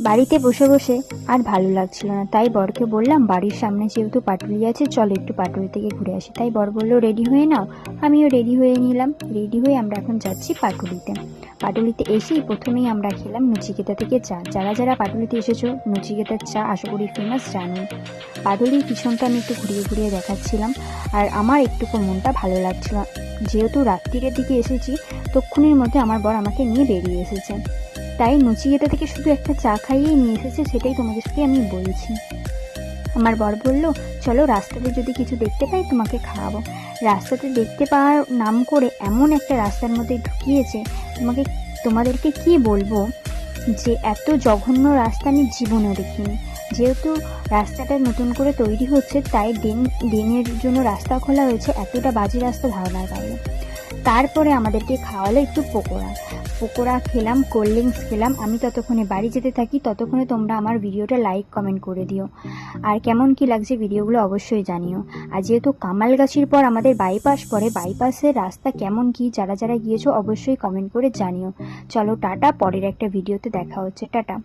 বাড়িতে বসে বসে আর ভালো লাগছিল না, তাই বরকে বললাম বাড়ির সামনে যেহেতু পাটুলি আছে চলো একটু পাটুলি থেকে ঘুরে আসি। তাই বর বললো রেডি হয়ে নাও। আমিও রেডি হয়ে নিলাম। রেডি হয়ে আমরা এখন যাচ্ছি পাটুলিতে। পাটুলিতে এসেই প্রথমেই আমরা খেলাম নচিকেতা থেকে চা। যারা যারা পাটুলিতে এসেছো, নচিকেতার চা আশা করি ফেমাস জানো। পাটুলির পিছনটা আমি একটু ঘুরিয়ে ঘুরিয়ে দেখাচ্ছিলাম, আর আমার একটুকু মনটা ভালো লাগছিল। যেহেতু রাত্রিরের দিকে এসেছি, তক্ষুনির মধ্যে আমার বর আমাকে নিয়ে বেরিয়ে এসেছে, তাই নচিকেতা থেকে শুধু একটা চা খাইয়েই নিয়ে এসেছে, সেটাই তোমাদের সাথে আমি বলছি। আমার বর বলল চলো রাস্তাতে যদি কিছু দেখতে পাই তোমাকে খাওয়াবো। রাস্তাতে দেখতে পাওয়ার নাম করে এমন একটা রাস্তার মধ্যে ঢুকিয়েছে, তোমাদেরকে কি বলবো, যে এত জঘন্য রাস্তা আমি জীবনেও দেখিনি। যেহেতু রাস্তাটা নতুন করে তৈরি হচ্ছে, তাই ড্রেনের জন্য রাস্তা খোলা হয়েছে, এতটা বাজে রাস্তা ধারণার বাইরে। তারপরে আমাদেরকে খাওয়ালো একটু পকোড়া খেলাম, কোল্ড ড্রিঙ্কস খেলাম। আমি ততক্ষণে বাড়ি যেতে থাকি, ততক্ষণে তোমরা আমার ভিডিওটা লাইক কমেন্ট করে দিও, আর কেমন কি লাগছে ভিডিওগুলো অবশ্যই জানিও। আর যেহেতু কামালগাছির পর আমাদের বাইপাস পড়ে, বাইপাসের রাস্তা কেমন কি যারা যারা গিয়েছো অবশ্যই কমেন্ট করে জানিও। চলো টাটা, পরের একটা ভিডিওতে দেখা হচ্ছে, টাটা।